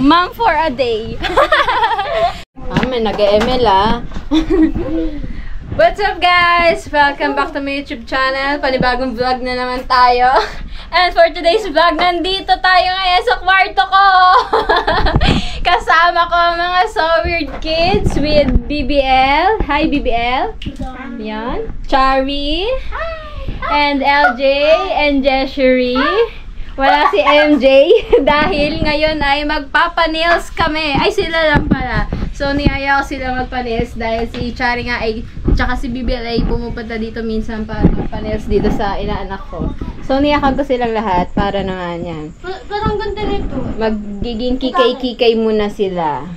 Mom for a day. May nag-ML What's up guys? Welcome back to my YouTube channel. Panibagong vlog na naman tayo. And for today's vlog, nandito tayo ngayon sa kwarto ko. Kasama ko ang mga So Weird Kids with BBL. Hi BBL. Yan. Chari. And LJ and Jeshery. Wala si MJ dahil ngayon ay magpapanails kami. Ay, sila lang pala. So, niyaya ko sila magpanails dahil si Chari nga ay, tsaka si BBL ay pumupunta dito minsan para magpanails dito sa inaanak ko. So, niyakan ko silang lahat para naman yan. Parang ganda nito. Magiging kikay-kikay muna sila.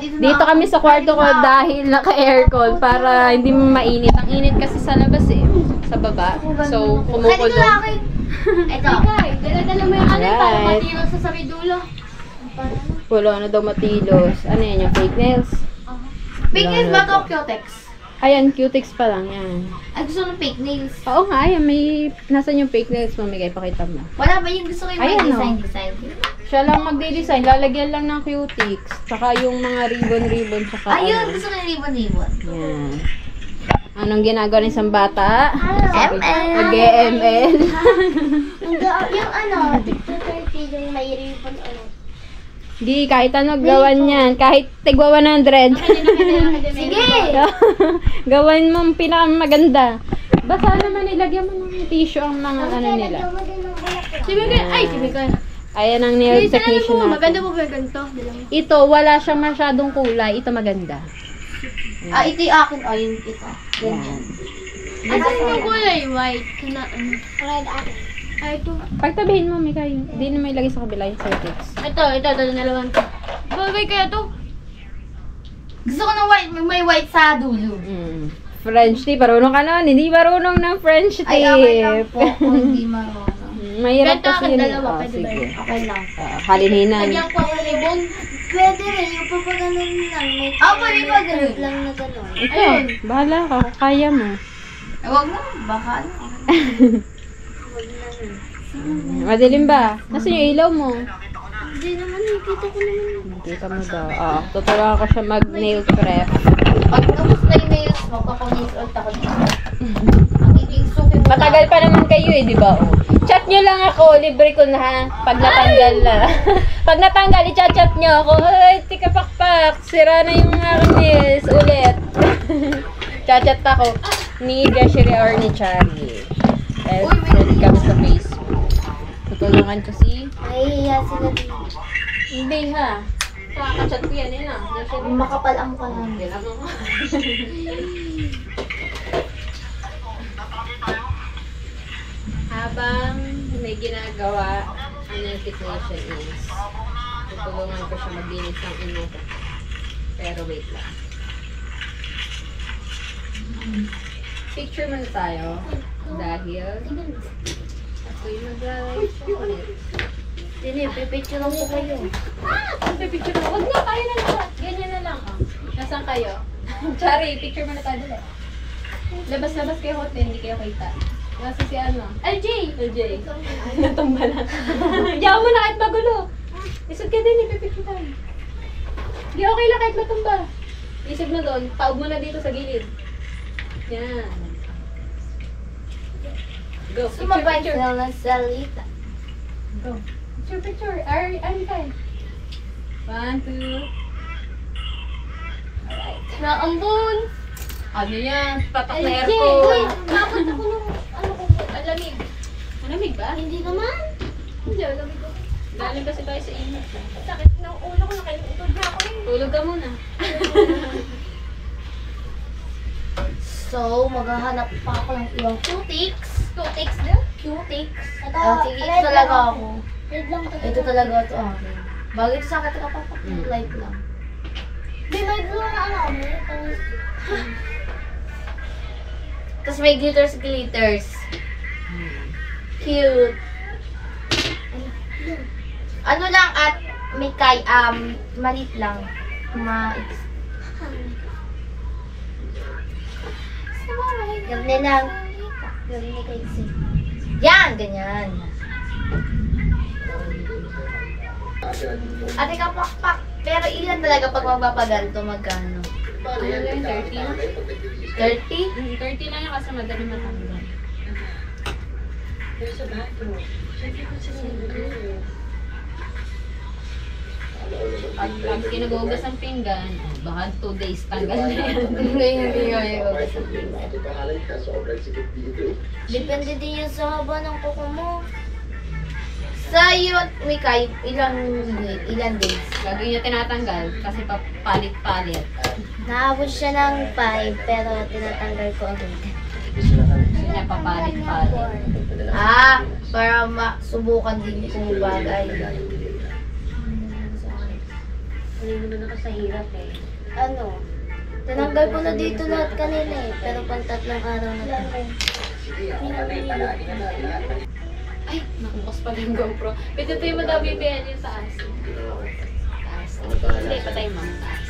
Dito kami sa kwarto ko dahil naka-aircon para hindi mainit. Ang init kasi sa labas eh. Sa baba. So, kumukulong. Ito. Dala-dala mo yung para matilos sa dulo. Wala na daw matilos. Ano yan yung fake nails? Fake nails ba ito o cutex? Ayan, cutex pa lang yan. Ay, gusto ng fake nails. Oo nga, ayan. Nasaan yung fake nails? Mamigay, pakita mo. Wala ba yung gusto ko yung design? Siya lang magde-design. Lalagyan lang ng cutex. Tsaka yung mga ribbon-ribbon. Ayun, gusto ko yung ribbon-ribbon. Yan. Anong ginagawa ng isang bata? ML. Mag-ML. Yung ano, yung may ribbon Di, kahit ano, gawan yan. Kahit tigwa 100. Sige! Gawan mo ang pinakamaganda. Basta naman ilagyan mo ng tissue ang mga ano nila. Ayan ang nail technician natin. Maganda po ba ganito? Ito, wala siyang masyadong kulay. Ito maganda. Ito yung akin. Yung ito. Ganyan. Ano yung kulay? White. Red akin. Ito. Pagtabihin mo, Mika, hindi na may lagay sa kabila yung circuits. Ito, dalawan ko. Bagay kaya to? Gusto ko ng white, may white sa dulo. French tip, marunong ka nun. Hindi marunong ng French tip. Ay, okay lang po kung hindi marunong. Mahirap kasi yun. Dalawa, pwede ba? Okay lang. Halininan. Lagyan ko ang ribbon. Pwede rin, yung papaganon lang. Pwede pa ganun lang na gano'n. Ito, bahala ka. Kaya mo. Huwag na, baka ano. Madilim ba? Nasaan yung ilaw mo? Hindi naman, nakita ko naman. Kita mo daw. Tuturuan ko siya mag-nail prep. Pag tapos na yung nails, magpapanails ulit ako dito. Magiging suki mo. Matagal pa naman kayo eh, di ba? Chat nyo lang ako, libre ko na ha. Pag natanggal na. Pag natanggal, i-chat nyo ako. Ay, tika pakpak, sira na yung aking nails ulit. Chat ako ni Jeshery or ni Chari. Friend kami sa Facebook. Tutulungan ko si... Nahihiya sila dito. Hindi ha. Kakachat ko yan eh na. Makapal ang mukha namin. Habang may ginagawa, ang yung technician is tutulungan ko siya maglinis ng ino ko. Pero wait lang. Picture muna tayo. Dahil ako'y mag-live sa ulit. Dili, pipicture lang po kayo. Picture na. Huwag na, tayo na lahat. Ganyan na lang. Nasaan kayo? Chari, picture muna tayo dali. Labas-labas kayo hotel, hindi kayo kita. Nasa si ano? LJ! Natumba lang. Diyaw mo na kahit magulo. Isod ka din, ipipicture tayo. Di okay lang kahit matumba. Isod mo doon, taob mo na dito sa gilid. Yan. Go, Sumabay picture. sila ng salita. Go. Picture. Ano tayo? 1, 2. Alright. Naambun! Ano yan? Patak na LJ! aircon. Bakit ako nung ano ko? Alamig. Alamig ba? Hindi naman. Hindi, alamig ko. Galing kasi tayo sa init. Sakit ng ulo ko, nakaintod na ako eh. Tulog ka muna. So, maghahanap pa ako ng ibang cutex. Cutex din? Cutex. Sige, ito talaga ako. Ito talaga ito akin. Bagay ito sa akin, ito kapag light lang. Di, may blue na ano kami. Tapos may glitters. Cute. Ano lang at may malit lang. Ganyan lang. Ganyan kayo. Yan, ganyan. Ate kapakpak. Pero ilan talaga pag magpapaganto, magkano? Ano lang, 30 na? 30? 30 lang yung kasi madali matanggal. Pag kinagugas ang pinggan, baka 2 days tanggal na yan. Hindi nga yung depende din yun sa haba ng kuko mo. Sa iyo, Mikay, ilan days? Lagi niya tinatanggal kasi papalit-palit. Naabot siya ng 5, pero tinatanggal ko agad. Gusto niya papalit-palit. Para masubukan din kung bagay. Hindi mo na sa hirap eh. Ano? Tinanggal ko na dito lahat kanina eh, pero pang 3 araw na lang. Ay, nakukas pala yung GoPro. Pitutuin mo daw BBL yung sa as. Taas. Hindi, patay mo. Taas.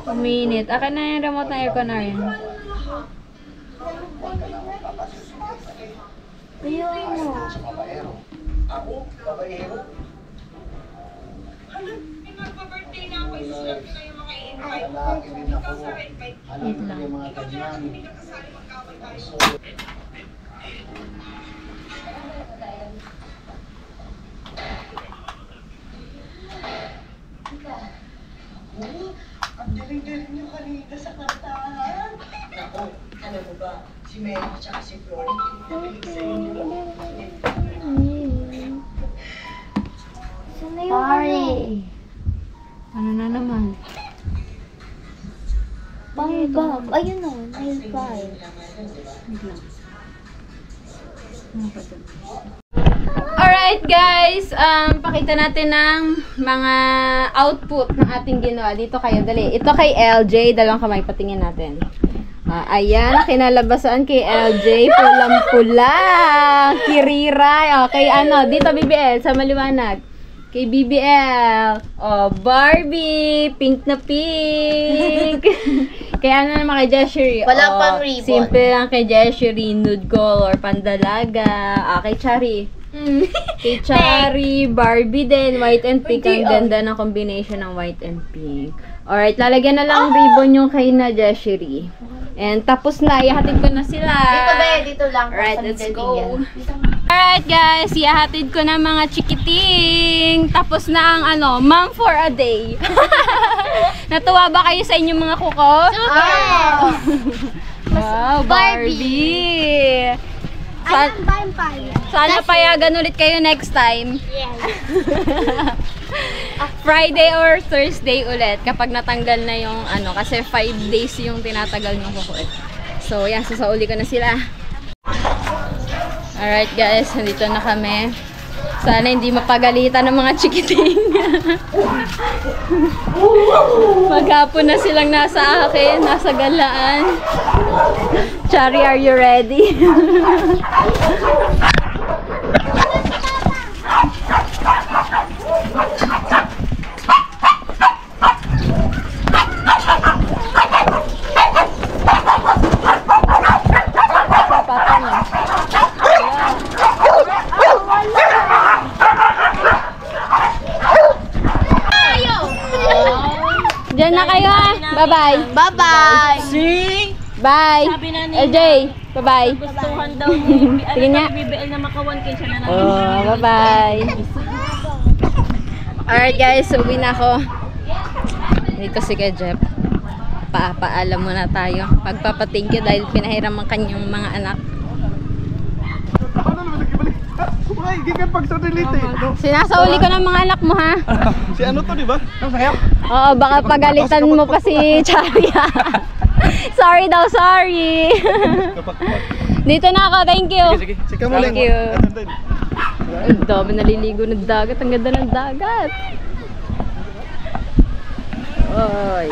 Uminit. Akin na yung remote na aircon na rin. Ayun mo. Wait lang. Ang galing-galing niyo kanina sa kantahan. Ako, ano mo ba? Si Mary at si Flor. Saan na yung ano? Ano na naman? Pang-bab. Ayun o, nail file. Alright guys, pakita natin ng mga output ng ating ginawa. Dito kayo, dali. Ito kay LJ, dalawang kamay, patingin natin. Ayan, kinalabasan kay LJ, pulang-pula. Kirira. Okay, ano, dito BBL, sa maliwanag. Kay BBL, Barbie, pink na pink. Kaya ano naman kay Jeshery? Wala pang ribbon. Simple lang kay Jeshery, nude color, pandalaga. Kay Chari. Kay Chari, Barbie din, white and pink. Ang ganda ng combination ng white and pink. Alright, lalagyan na lang ribbon yung kay na Jeshery. And tapos na, ihatid ko na sila. Dito ba, dito lang. Alright, let's go. Alright guys, ihatid ko na mga chikiting. Tapos na ang ano, mom for a day. Natuwa ba kayo sa inyong mga kuko? Wow, Barbie. Sana payagan ulit kayo next time. Yes. Friday or Thursday ulit kapag natanggal na yung ano, kasi 5 days yung tinatagal yung kuko. So yan, sasauli ko na sila. Alright guys, nandito na kami. Sana hindi mapagalitan ng mga chikiting. Maghapon na silang nasa akin, nasa galaan. Chari, are you ready? Diyan na kayo ha. Bye-bye. Bye-bye. Sing! Bye. Sabi na LJ, bye-bye. Gustuhan daw ni Sige nga. BBL na maka 1K siya na namin. Oh, bye-bye. Alright guys, uwi na ako. Dito si Kuya Jeff. Paalam muna tayo. Pagpapa-thank you dahil pinahiram ang kanyang mga anak. Ano naman nagkibalik? Ay, gikan pag sa delete eh. Sinasauli ko ng mga anak mo ha. Si ano to, di ba? Ang sayap. Oo, baka pagalitan mo pa si Charlie ha. Sorry daw, sorry. Dito na ako, thank you. Sige, sika mo lang. Thank you. Atandin. Ang dami naliligo ng dagat. Ang ganda ng dagat. Oy.